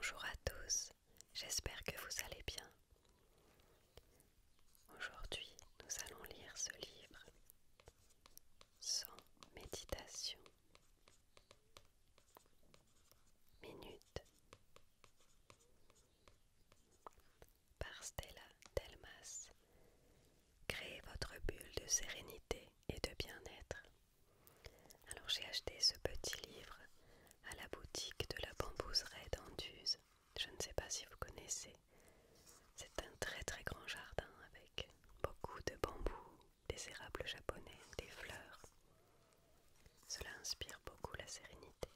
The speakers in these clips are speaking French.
Bonjour à tous, j'espère que vous allez bien. Aujourd'hui, nous allons lire ce livre, 100 méditations, minutes, par Stella Delmas. Créez votre bulle de sérénité et de bien-être. Alors j'ai acheté ce petit livre à la boutique de la Bambouseraie d'Anduze. Je ne sais pas si vous connaissez. C'est un très très grand jardin avec beaucoup de bambous, des érables japonais, des fleurs. Cela inspire beaucoup la sérénité.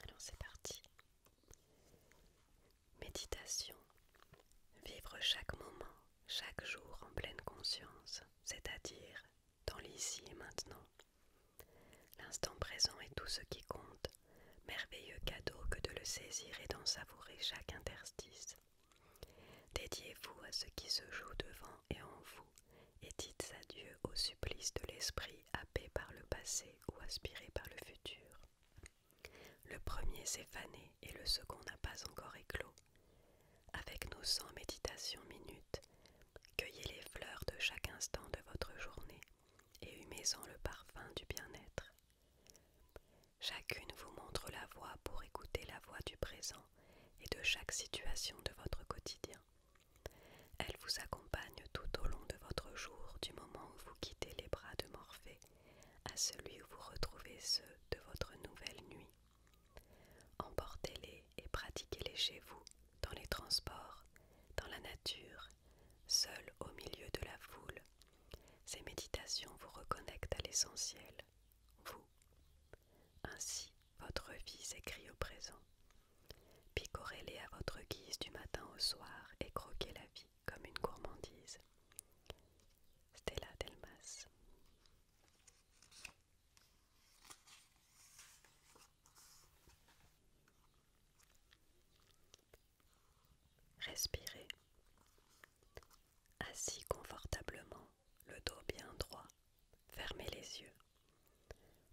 Alors c'est parti. Méditation. Vivre chaque moment, chaque jour en pleine conscience, c'est-à-dire dans l'ici et maintenant. L'instant présent est tout ce qui compte, merveilleux cadeau que de le saisir et d'en savourer chaque interstice. Dédiez-vous à ce qui se joue devant et en vous, et dites adieu au supplice de l'esprit happé par le passé ou aspiré par le futur. Le premier s'est fané et le second n'a pas encore éclos. Avec nos 100 méditations minutes, cueillez les fleurs de chaque instant de votre journée et humez-en le parfum du bien-être. Chacune vous montre la voie pour écouter la voix du présent et de chaque situation de votre quotidien. Elle vous accompagne tout au long de votre jour, du moment où vous quittez les bras de Morphée à celui où vous retrouvez ceux de votre nouvelle nuit. Emportez-les et pratiquez-les chez vous, dans les transports, dans la nature, seul au milieu de la foule. Ces méditations vous reconnectent à l'essentiel, vous. Ainsi, votre vie s'écrit au présent. Picorez-les à votre guise du matin au soir et croquez la vie comme une gourmandise. Stella Delmas. Respirez. Assis confortablement, le dos bien droit, fermez les yeux.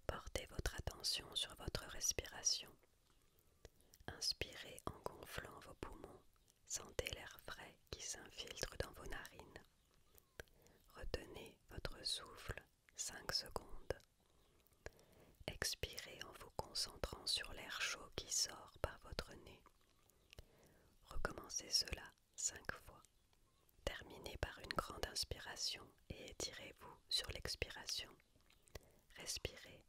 Portez votre attention sur votre respiration. Inspirez en gonflant vos poumons, sentez l'air frais qui s'infiltre dans vos narines. Retenez votre souffle 5 secondes. Expirez en vous concentrant sur l'air chaud qui sort par votre nez. Recommencez cela 5 fois. Terminez par une grande inspiration et étirez-vous sur l'expiration. Respirez,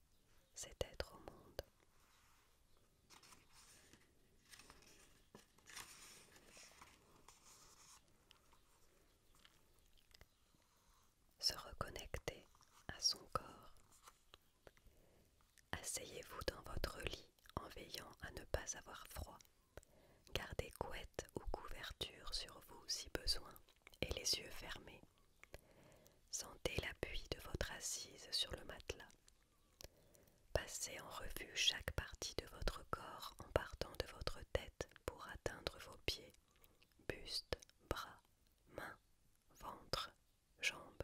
c'est être au monde. Se reconnecter à son corps. Asseyez-vous dans votre lit en veillant à ne pas avoir froid. Gardez couette ou couverture sur vous si besoin et les yeux fermés. Sentez l'appui de votre assise sur le matelas. Passez en revue chaque partie de votre corps en partant de votre tête pour atteindre vos pieds, buste, bras, mains, ventre, jambes.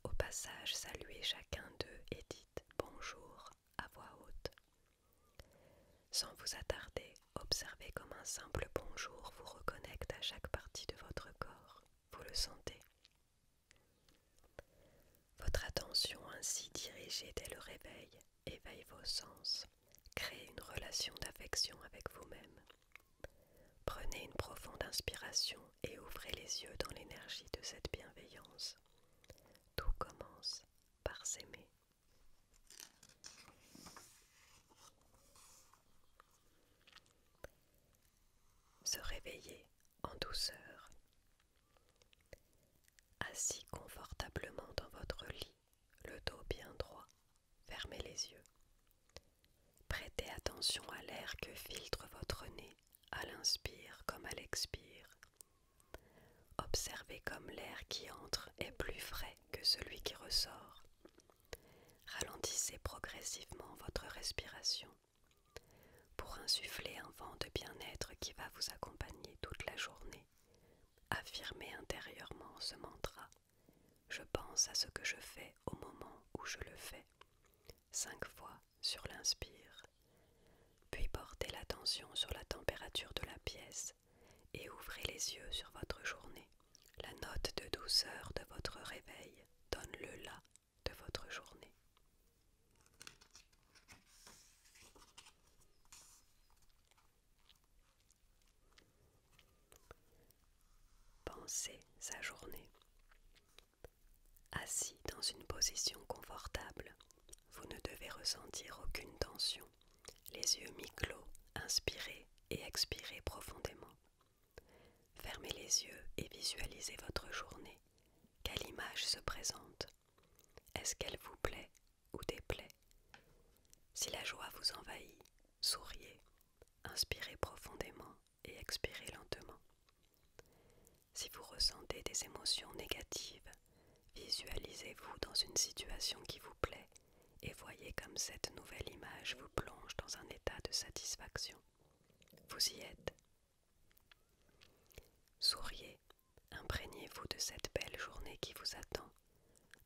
Au passage, saluez chacun d'eux et dites bonjour à voix haute. Sans vous attarder, observez comme un simple bonjour vous reconnecte à chaque partie de votre corps. Vous le sentez? Votre attention ainsi dirigée dès le réveil éveille vos sens, crée une relation d'affection avec vous-même. Prenez une profonde inspiration et ouvrez les yeux dans l'énergie de cette bienveillance. Tout commence par s'aimer. Se réveiller en douceur. Assis confortablement dans votre lit, le dos bien droit, fermez les yeux. Prêtez attention à l'air que filtre votre nez, à l'inspire comme à l'expire. Observez comme l'air qui entre est plus frais que celui qui ressort. Ralentissez progressivement votre respiration pour insuffler un vent de bien-être qui va vous accompagner toute la journée. Affirmez intérieurement ce mantra. Je pense à ce que je fais au moment où je le fais. 5 fois sur l'inspire. Puis portez la pièce et ouvrez les yeux sur votre journée. La note de douceur de votre réveil donne le là de votre journée. Pensez sa journée. Assis dans une position confortable, vous ne devez ressentir aucune tension. Les yeux mi-clos, inspirez et expirez profondément. Fermez les yeux et visualisez votre journée. Quelle image se présente? Est-ce qu'elle vous plaît ou déplaît? Si la joie vous envahit, souriez, inspirez profondément et expirez lentement. Si vous ressentez des émotions négatives, visualisez-vous dans une situation qui vous plaît et voyez comme cette nouvelle image vous plonge dans un état de satisfaction. Vous y êtes. Souriez, imprégnez-vous de cette belle journée qui vous attend.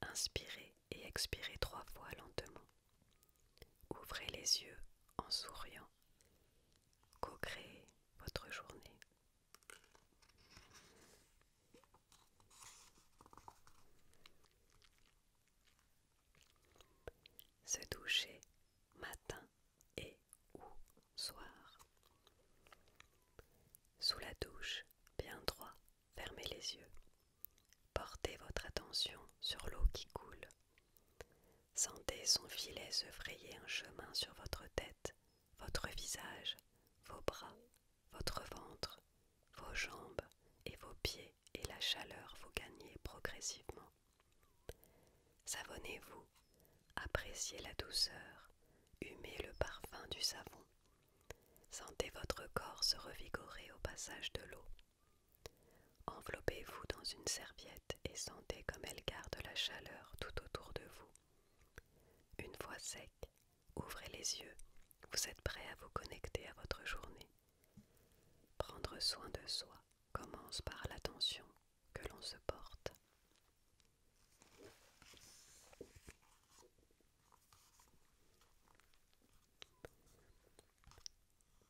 Inspirez et expirez 3 fois lentement. Ouvrez les yeux en souriant. Co-créez votre journée. Se doucher matin et ou soir. Sous la douche, bien droit, fermez les yeux. Portez votre attention sur l'eau qui coule. Sentez son filet se frayer un chemin sur votre tête, votre visage, vos bras, votre ventre, vos jambes et vos pieds, et la chaleur vous gagnez progressivement. Savonnez-vous, appréciez la douceur, humez le parfum du savon. Sentez votre corps se revigorer au passage de l'eau. Enveloppez-vous dans une serviette et sentez comme elle garde la chaleur tout autour de vous. Une fois sec, ouvrez les yeux, vous êtes prêt à vous connecter à votre journée. Prendre soin de soi commence par l'attention que l'on se porte.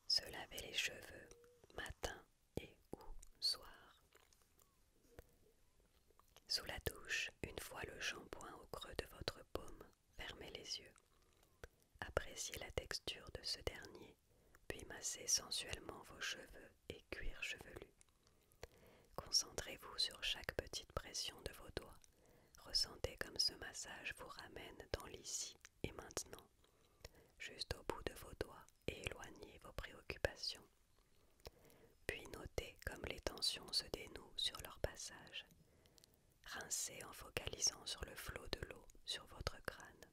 Se laver les cheveux matin et ou soir. Sous la douche, une fois le shampoing au creux de votre paume, fermez les yeux. Appréciez la texture de ce dernier, puis massez sensuellement vos cheveux et cuir chevelu. Concentrez-vous sur chaque petite pression de vos doigts. Ressentez comme ce massage vous ramène dans l'ici et maintenant, juste au bout de vos doigts, et éloignez vos préoccupations. Puis notez comme les tensions se dénouent sur leur passage. Rincez en focalisant sur le flot de l'eau sur votre crâne.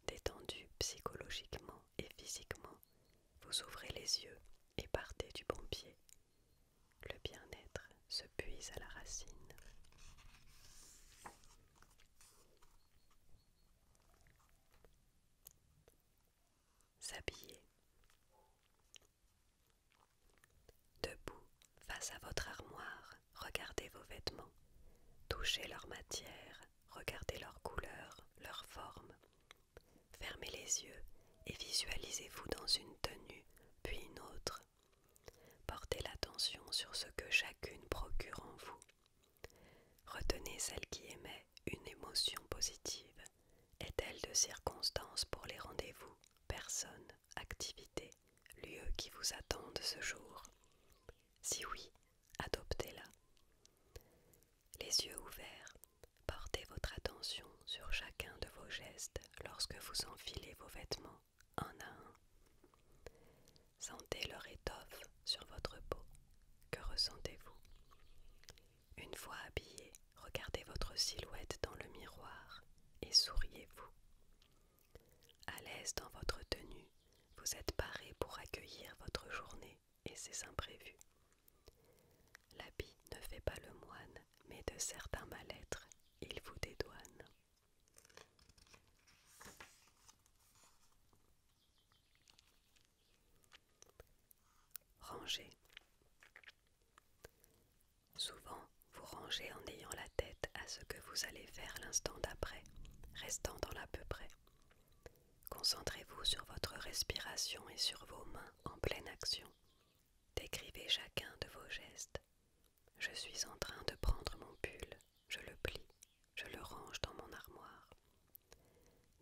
Détendu psychologiquement et physiquement, vous ouvrez les yeux et partez du bon pied. Le bien-être se puise à la racine. S'habiller. Debout, face à votre armoire, regardez vos vêtements. Touchez leur matière, regardez leur couleur, leur forme. Fermez les yeux et visualisez-vous dans une tenue, puis une autre. Portez l'attention sur ce que chacune procure en vous. Retenez celle qui émet une émotion positive. Est-elle de circonstance pour les rendez-vous, personnes, activités, lieux qui vous attendent ce jour? Si oui, adoptez-la. Les yeux ouverts, portez votre attention sur chacun de vos gestes lorsque vous enfilez vos vêtements un à un. Sentez leur étoffe sur votre peau. Que ressentez-vous? Une fois habillé, regardez votre silhouette dans le miroir et souriez-vous. À l'aise dans votre tenue, vous êtes paré pour accueillir votre journée et ses imprévus. L'habit ne fait pas le moine, mais de certains mal-être, il vous dédouane. Rangez. Souvent, vous rangez en ayant la tête à ce que vous allez faire l'instant d'après, restant dans l'à peu près. Concentrez-vous sur votre respiration et sur vos mains en pleine action. Dès Décrivez chacun de vos gestes. Je suis en train de prendre mon pull, je le plie, je le range dans mon armoire.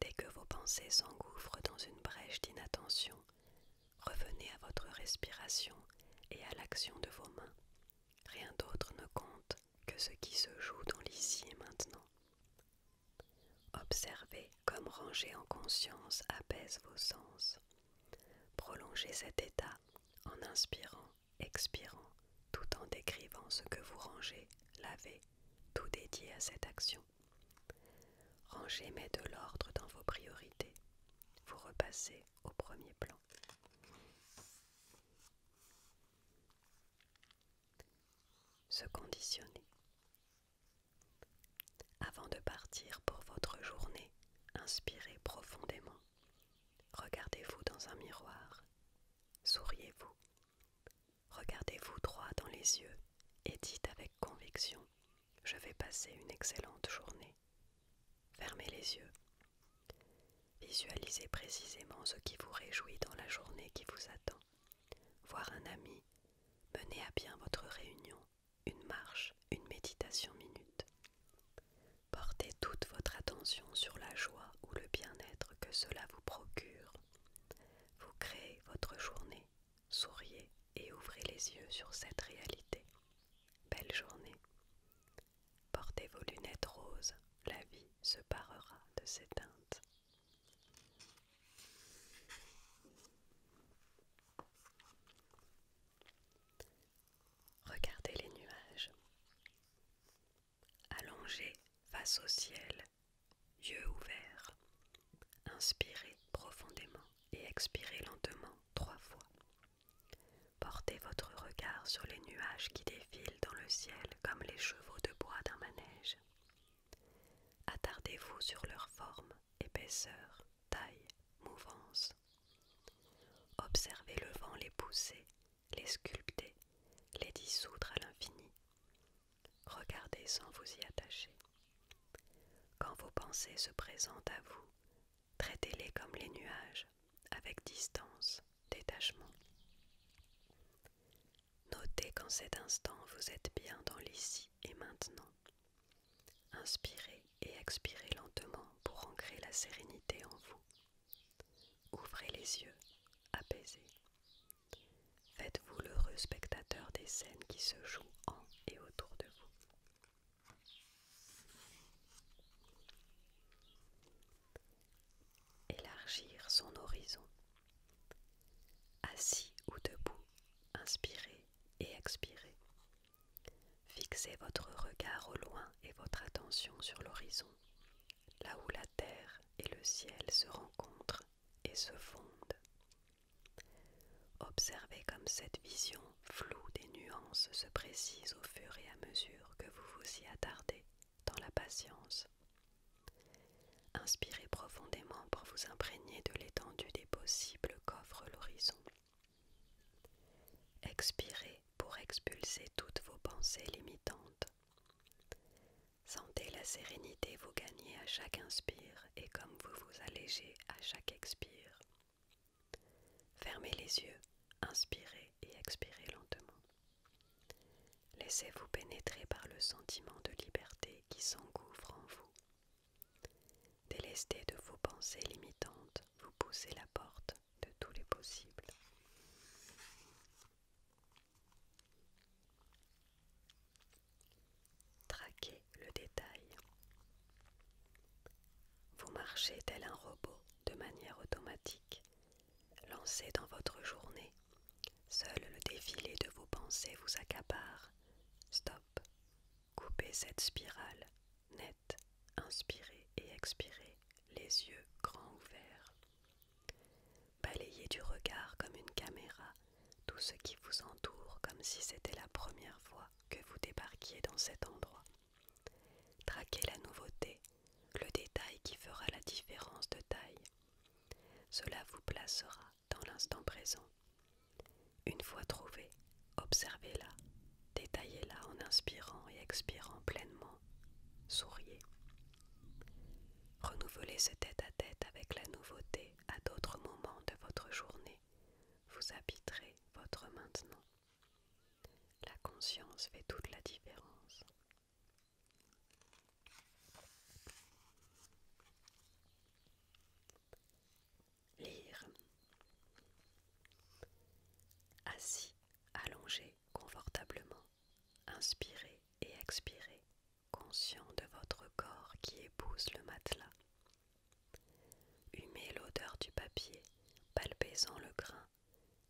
Dès que vos pensées s'engouffrent dans une brèche d'inattention, revenez à votre respiration et à l'action de vos mains. Rien d'autre ne compte que ce qui se joue dans l'ici et maintenant. Observez comme ranger en conscience apaise vos sens. Prolongez cet état en inspirant, expirant, tout en décrivant ce que vous rangez, lavez, tout dédié à cette action. Rangez met de l'ordre dans vos priorités. Vous repassez au premier plan. Se conditionner. Avant de partir pour votre journée, inspirez profondément. Regardez-vous dans un miroir. Souriez-vous. Regardez-vous droit dans les yeux et dites avec conviction « Je vais passer une excellente journée ». Fermez les yeux. Visualisez précisément ce qui vous réjouit dans la journée qui vous attend. Voir un ami, mener à bien votre réunion, une marche, une méditation minute. Portez toute votre attention sur la joie ou le bien-être que cela vous procure. Vous créez votre journée, souriez et ouvrez les yeux sur cette réalité. Belle journée. Portez vos lunettes roses, la vie se parera de ces teintes. Regardez les nuages. Allongez face au ciel, yeux ouverts. Inspirez profondément et expirez lentement 3 fois. Portez votre regard sur les nuages qui défilent dans le ciel comme les chevaux de bois d'un manège. Attardez-vous sur leur forme, épaisseur, taille, mouvance. Observez le vent les pousser, les sculpter, les dissoudre à l'infini. Regardez sans vous y attacher. Quand vos pensées se présentent à vous, traitez-les comme les nuages, avec distance, détachement. Notez qu'en cet instant vous êtes bien dans l'ici et maintenant. Inspirez et expirez lentement pour ancrer la sérénité en vous. Ouvrez les yeux, apaisés. Faites-vous l'heureux spectateur des scènes qui se jouent en et autour de vous. Élargir son horizon. Assis ou debout, inspirez et expirez. Fixez votre regard au loin et votre attention sur l'horizon, là où la terre et le ciel se rencontrent et se fondent. Observez comme cette vision floue des nuances se précise au fur et à mesure que vous vous y attardez dans la patience. Inspirez profondément pour vous imprégner de l'étendue des possibles qu'offre l'horizon. Expirez pour expulser toutes vos pensées limitantes. Sentez la sérénité vous gagner à chaque inspire et comme vous vous allégez à chaque expire. Fermez les yeux, inspirez et expirez lentement. Laissez-vous pénétrer par le sentiment de liberté qui s'engouffre en vous. Délesté de vos pensées limitantes, vous poussez la porte de tous les possibles. Traquez le détail. Vous marchez tel un robot de manière automatique. Lancé dans votre journée, seul le défilé de vos pensées vous accapare. Stop. Coupez cette spirale. Nette. Inspirez et expirez, les yeux grands ouverts. Balayez du regard comme une caméra tout ce qui vous entoure comme si c'était la première fois que vous débarquiez dans cet endroit. Traquez la nouveauté, le détail qui fera la différence de taille. Cela vous placera dans l'instant présent. Une fois trouvé, observez-la, détaillez-la en inspirant et expirant pleinement. Souriez. Renouvelez ce tête-à-tête avec la nouveauté à d'autres moments de votre journée. Vous habiterez votre maintenant. conscience fait toute la différence. Lire. Assis, allongé confortablement, inspirez et expirez, conscient de votre corps qui épouse le matelas. Humez l'odeur du papier, palpez-en le grain,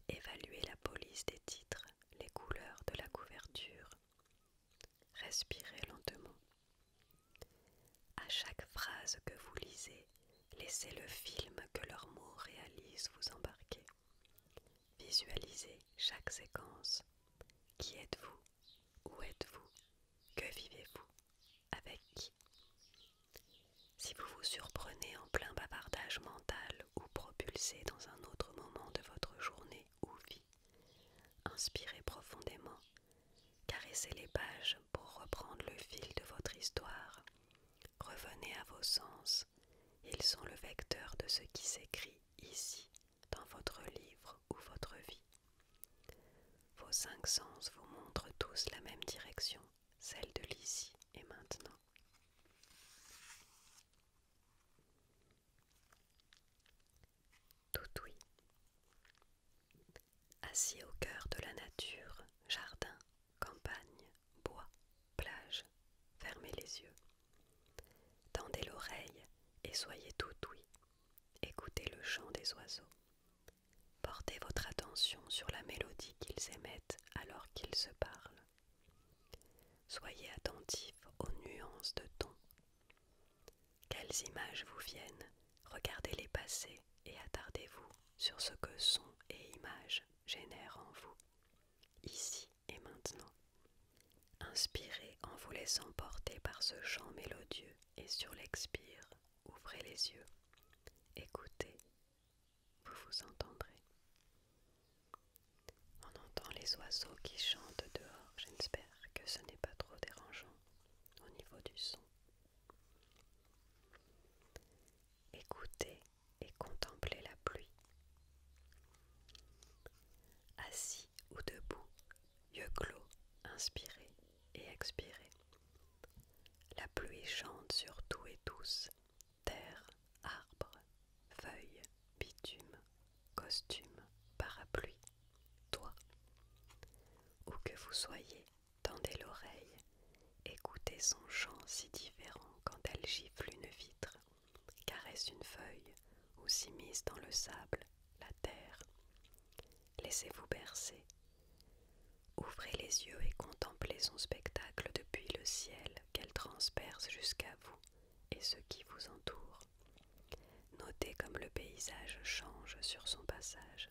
évaluez la police des titres, les couleurs de la couverture. Respirez lentement. À chaque phrase que vous lisez, laissez le film que leurs mots réalisent vous embarquer. Visualisez chaque séquence. Qui êtes-vous? Où êtes-vous? Que vivez-vous? Avec qui? Si vous vous surprenez en plein bavardage mental ou propulsé dans un autre moment de votre journée ou vie, inspirez profondément, caressez les pages pour reprendre le fil de votre histoire. Revenez à vos sens, ils sont le vecteur de ce qui s'écrit ici, dans votre livre ou votre vie. Vos 5 sens vous montrent tous la même direction, celle de l'ici et maintenant. Tout oui. Assis au cœur de la nature, jardin, campagne, bois, plage, fermez les yeux. Tendez l'oreille et soyez tout oui. Écoutez le chant des oiseaux. Portez votre attention sur la mélodie qu'ils émettent alors qu'ils se parlent. Soyez attentif aux nuances de ton. Quelles images vous viennent? Regardez-les passer et attardez-vous sur ce que son et image génèrent en vous, ici et maintenant. Inspirez en vous laissant porter par ce chant mélodieux et sur l'expire, ouvrez les yeux. Écoutez, vous vous entendrez. On entend les oiseaux qui chantent dehors, j'espère que ce n'est pas trop dérangeant au niveau du son. Écoutez et contemplez la pluie. Assis ou debout, yeux clos, inspirez et expirez. La pluie chante sur tout et tous, terre, arbres, feuilles, bitume, costume, parapluie, toit. Où que vous soyez, tendez l'oreille, écoutez son chant si différent quand elle gifle une vitre, caresse une feuille ou s'immisce dans le sable, la terre. Laissez-vous bercer. Ouvrez les yeux et contemplez son spectacle depuis le ciel qu'elle transperce jusqu'à vous et ceux qui vous entourent. Notez comme le paysage change sur son passage.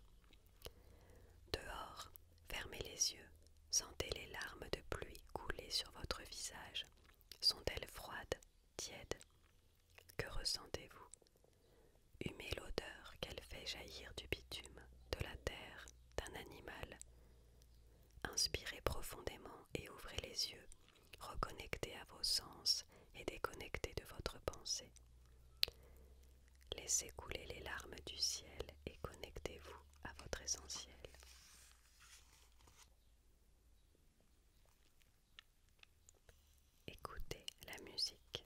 Dehors, fermez les yeux, sentez les larmes de pluie couler sur votre visage. Sont-elles froides, tièdes? Que ressentez-vous? Humez l'odeur qu'elle fait jaillir du bitume, de la terre, d'un animal. Inspirez profondément et ouvrez les yeux, reconnectez à vos sens et déconnectez de votre pensée. Laissez couler les larmes du ciel et connectez-vous à votre essentiel. Écoutez la musique.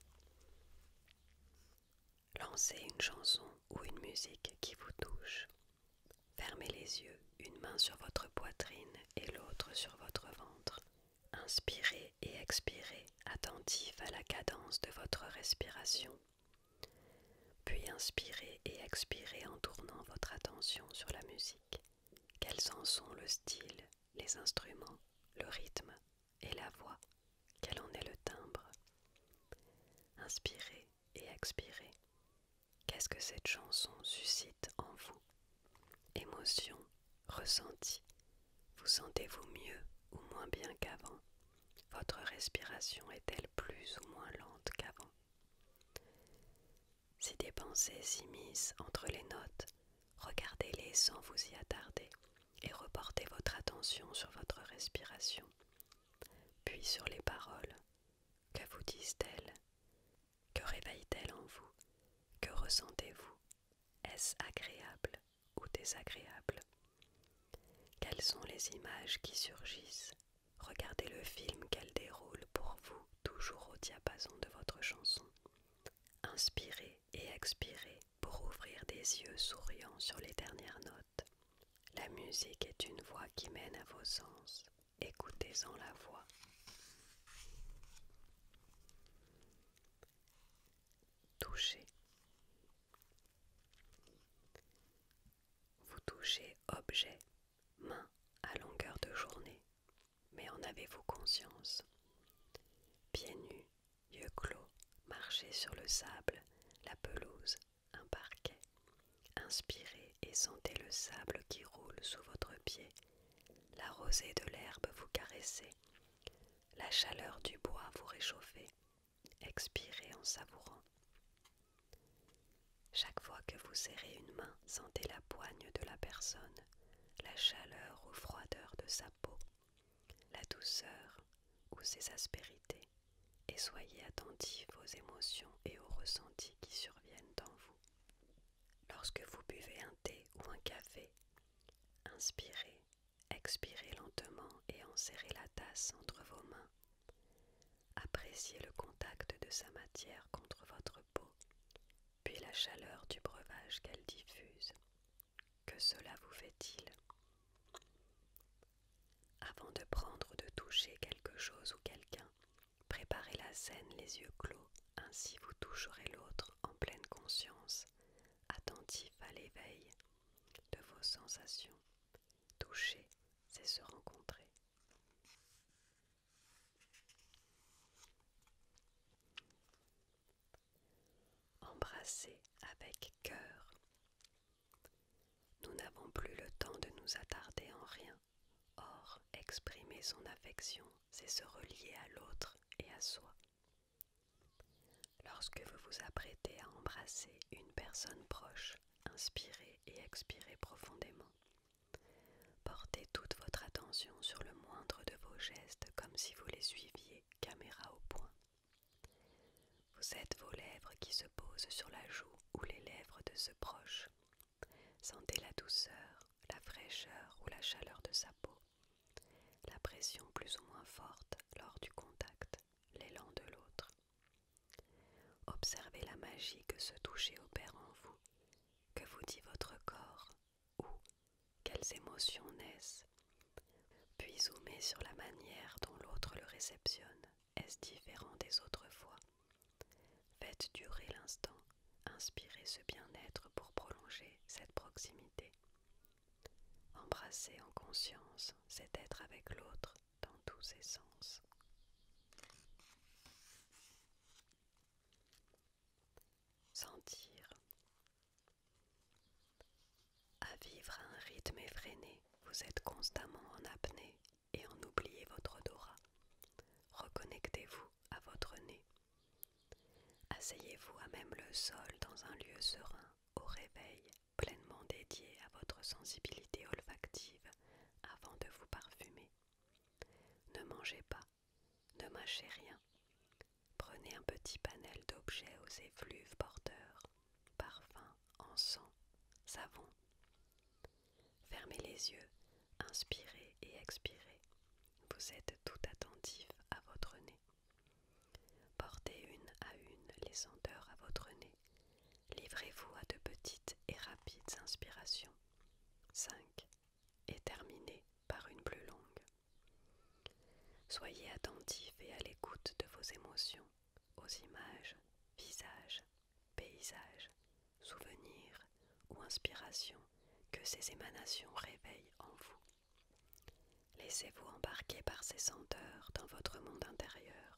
Lancez une chanson ou une musique qui vous touche. Fermez les yeux, une main sur votre poitrine et l'autre sur votre ventre. Inspirez et expirez, attentif à la cadence de votre respiration. Puis inspirez et expirez en tournant votre attention sur la musique. Quels en sont le style, les instruments, le rythme et la voix? Quel en est le timbre? Inspirez et expirez. Qu'est-ce que cette chanson suscite en vous? Émotion, ressenti. Vous sentez-vous mieux ou moins bien qu'avant? Votre respiration est-elle plus ou moins lente qu'avant? Si des pensées s'immiscent entre les notes, regardez-les sans vous y attarder et reportez votre attention sur votre respiration, puis sur les paroles. Que vous disent-elles? Que réveillent-elles en vous? Que ressentez-vous? Est-ce agréable ou désagréable? Quelles sont les images qui surgissent? Regardez le film qu'elle déroule pour vous, toujours au diapason de votre chanson. Inspirez et expirez pour ouvrir des yeux souriants sur les dernières notes. La musique est une voie qui mène à vos sens. Écoutez-en la voix. Touchez. Vous touchez objet, main à longueur de journée, mais en avez-vous conscience? Pieds nus, yeux clos, marchez sur le sable, la pelouse, un parquet. Inspirez et sentez le sable qui roule sous votre pied. La rosée de l'herbe vous caressez. La chaleur du bois vous réchauffez. Expirez en savourant. Chaque fois que vous serrez une main, sentez la poigne de la personne, la chaleur ou froideur de sa peau, la douceur ou ses aspérités, et soyez attentif aux émotions et aux ressentis qui surviennent en vous. Lorsque vous buvez un thé ou un café, inspirez, expirez lentement et enserrez la tasse entre vos mains. Appréciez le contact de sa matière contre votre peau, puis la chaleur du breuvage qu'elle diffuse. Que cela vous fait-il? Avant de prendre ou de toucher quelque chose ou quelqu'un, préparez la scène les yeux clos, ainsi vous toucherez l'autre en pleine conscience, attentif à l'éveil de vos sensations. Toucher, c'est se rencontrer. Embrasser avec cœur. Nous n'avons plus le temps de nous attarder en rien. Or, exprimer son affection, c'est se relier à l'autre et à soi. Lorsque vous vous apprêtez à embrasser une personne proche, inspirez et expirez profondément. Portez toute votre attention sur le moindre de vos gestes comme si vous les suiviez, caméra au point. Vous êtes vos lèvres qui se posent sur la joue ou les lèvres de ce proche. Sentez la douceur, la fraîcheur ou la chaleur de sa peau, la pression plus ou moins forte lors du contact, l'élan de l'autre. Observez la magie que ce toucher opère en vous, que vous dit votre corps, ou quelles émotions naissent. Puis zoomez sur la manière dont l'autre le réceptionne. Est-ce différent des autres fois? Faites durer l'instant, inspirez ce bien-être pour prolonger cette proximité. Embrasser en conscience, c'est être avec l'autre dans tous ses sens. Sentir. À vivre à un rythme effréné, vous êtes constamment en apnée et en oubliez votre odorat. Reconnectez-vous à votre nez. Asseyez-vous à même le sol dans un lieu serein, au réveil, pleinement dédié à votre sensibilité olfactive avant de vous parfumer. Ne mangez pas, ne mâchez rien. Prenez un petit panel d'objets aux effluves porteurs, parfums, encens, savon. Fermez les yeux, inspirez et expirez. Vous êtes tout attentif à votre nez. Portez une à une les senteurs à votre nez. Livrez-vous à de petites et rapides inspirations. 5. Et terminez par une plus longue. Soyez attentif et à l'écoute de vos émotions, aux images, visages, paysages, souvenirs ou inspirations que ces émanations réveillent en vous. Laissez-vous embarquer par ces senteurs dans votre monde intérieur.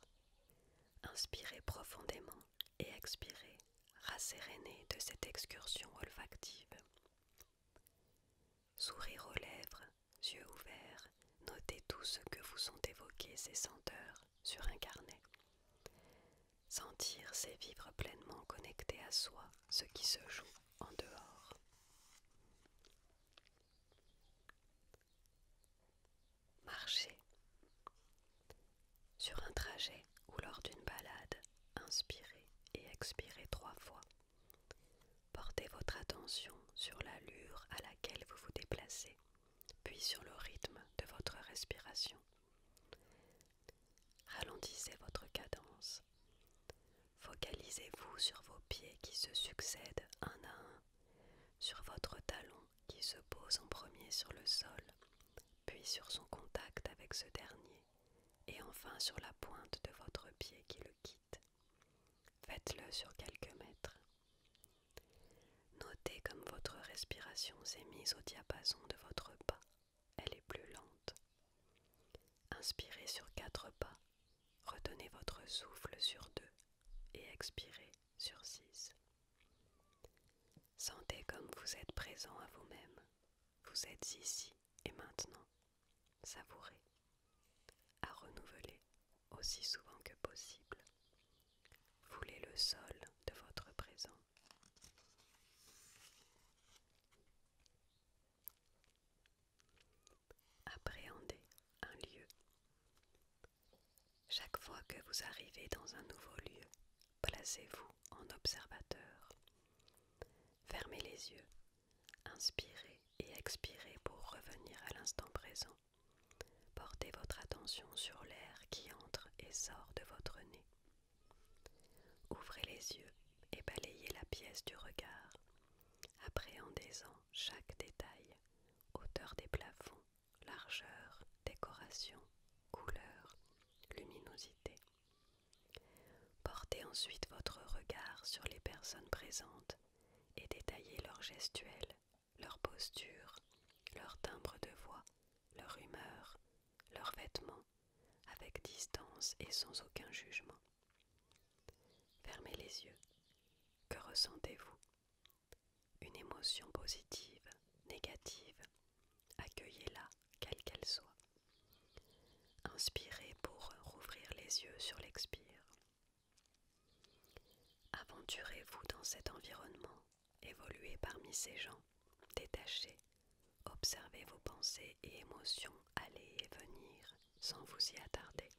Inspirez profondément et expirez, rasséréné de cette excursion olfactive. Sourire aux lèvres, yeux ouverts, notez tout ce que vous ont évoqué ces senteurs sur un carnet. Sentir, c'est vivre pleinement connecté à soi, ce qui se joue en dehors. Marcher. Sur un trajet ou lors d'une balade, inspirez et expirez 3 fois. Portez votre attention sur l'allure à laquelle vous vous déplacez, puis sur le rythme de votre respiration. sur le sol, puis sur son contact avec ce dernier, et enfin sur la pointe de votre pied qui le quitte. Faites-le sur quelques mètres. Notez comme votre respiration s'est mise au diapason de votre pas. Elle est plus lente. Inspirez sur 4 pas, retenez votre souffle sur 2 et expirez sur 6. Sentez comme vous êtes présent à vous-même. Vous êtes ici et maintenant. Savourez. À renouveler aussi souvent que possible. Foulez le sol de votre présent. Appréhendez un lieu. Chaque fois que vous arrivez dans un nouveau lieu, placez-vous en observateur. Fermez les yeux, inspirez et expirez pour revenir à l'instant présent. Portez votre attention sur l'air qui entre et sort de votre nez. Ouvrez les yeux et balayez la pièce du regard. Appréhendez-en chaque détail, hauteur des plafonds, largeur, décoration, couleur, luminosité. Portez ensuite votre regard sur les personnes présentes et détaillez leur gestuelle, leur posture, leur timbre de voix, leur humeur, leurs vêtements, avec distance et sans aucun jugement. Fermez les yeux. Que ressentez-vous? Une émotion positive, négative? Accueillez-la, quelle qu'elle soit. Inspirez pour rouvrir les yeux sur l'expire. Aventurez-vous dans cet environnement, évoluez parmi ces gens, détachez, observez vos pensées et émotions aller et venir sans vous y attarder.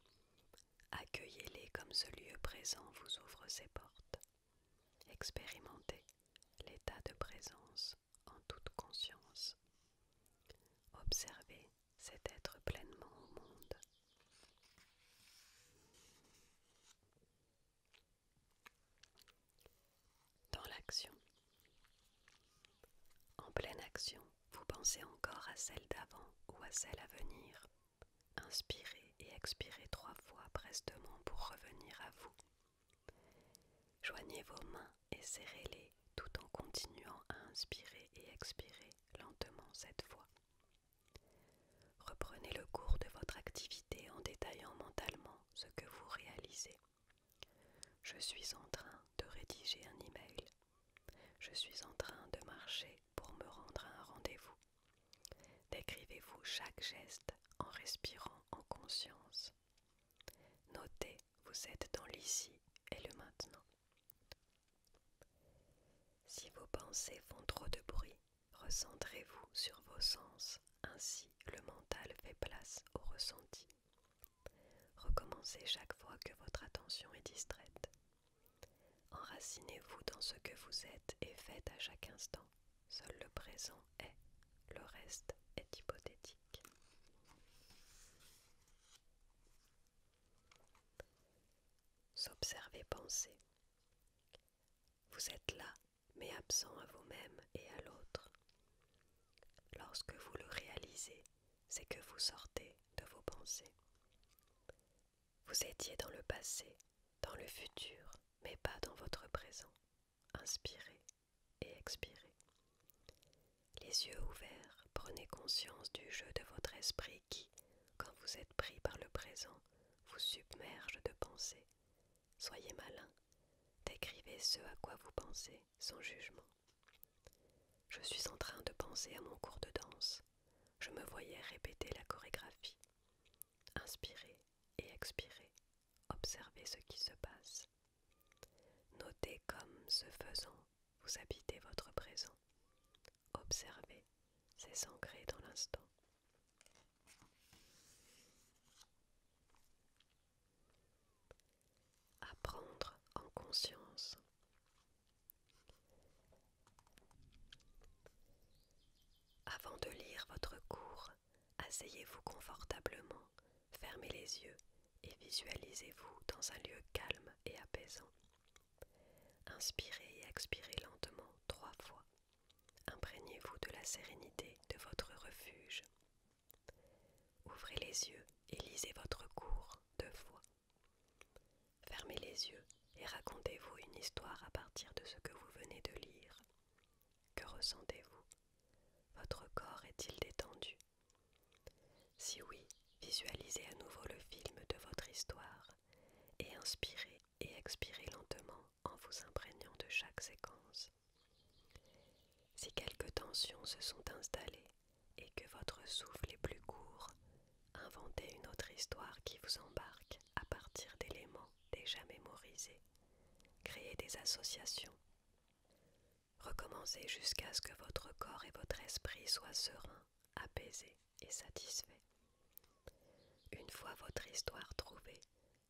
Accueillez-les comme ce lieu présent vous ouvre ses portes. Expérimentez l'état de présence en toute conscience. Observez cet être pleinement au monde. Dans l'action. En pleine action, vous pensez encore à celle d'avant ou à celle à venir. Inspirez et expirez 3 fois prestement pour revenir à vous. Joignez vos mains et serrez-les tout en continuant à inspirer et expirer lentement cette fois. Reprenez le cours de votre activité en détaillant mentalement ce que vous réalisez. Je suis en train de rédiger un email. Je suis en train de marcher pour me rendre à un rendez-vous. Décrivez-vous chaque geste en respirant en conscience. Notez, vous êtes dans l'ici et le maintenant. Si vos pensées font trop de bruit, recentrez-vous sur vos sens, ainsi le mental fait place au ressenti. Recommencez chaque fois que votre attention est distraite. Enracinez-vous dans ce que vous êtes et faites à chaque instant. Seul le présent est, le reste est hypothétique. S'observer penser. Vous êtes là, mais absent à vous-même et à l'autre. Lorsque vous le réalisez, c'est que vous sortez de vos pensées. Vous étiez dans le passé, dans le futur, mais pas dans votre présent. Inspirez et expirez. Les yeux ouverts, prenez conscience du jeu de votre esprit qui, quand vous êtes pris par le présent, vous submerge de pensées. Soyez malin, décrivez ce à quoi vous pensez sans jugement. Je suis en train de penser à mon cours de danse. Je me voyais répéter la chorégraphie. Inspirez et expirez. Observez ce qui se passe. Notez comme, ce faisant, vous habitez votre présent. Observez, c'est s'ancrer dans l'instant. Apprendre en conscience. Avant de lire votre cours, asseyez-vous confortablement, fermez les yeux et visualisez-vous dans un lieu calme et apaisant. Inspirez et expirez lentement 3 fois. Imprégnez-vous de la sérénité de votre refuge. les yeux et racontez-vous une histoire à partir de ce que vous venez de lire. Que ressentez-vous? Votre corps est-il détendu? Si oui, visualisez à nouveau le film de votre histoire et inspirez et expirez lentement en vous imprégnant de chaque séquence. Si quelques tensions se sont installées et que votre souffle est plus court, inventez une autre histoire qui vous embarque à partir d'éléments déjà mémorisés. Créez des associations. Recommencez jusqu'à ce que votre corps et votre esprit soient sereins, apaisés et satisfaits. Une fois votre histoire trouvée,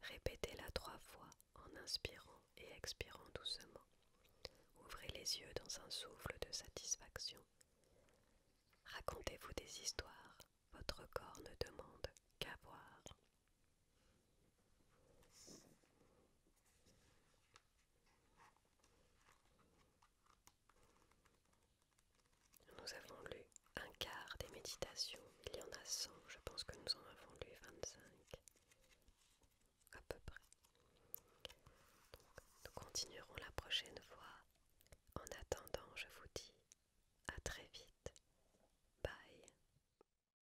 répétez-la 3 fois en inspirant et expirant doucement. Ouvrez les yeux dans un souffle de satisfaction. Racontez-vous des histoires, votre corps ne demande qu'à voir. Nous avons lu un quart des méditations, il y en a 100, je pense que nous en avons lu 25, à peu près. Donc, nous continuerons la prochaine fois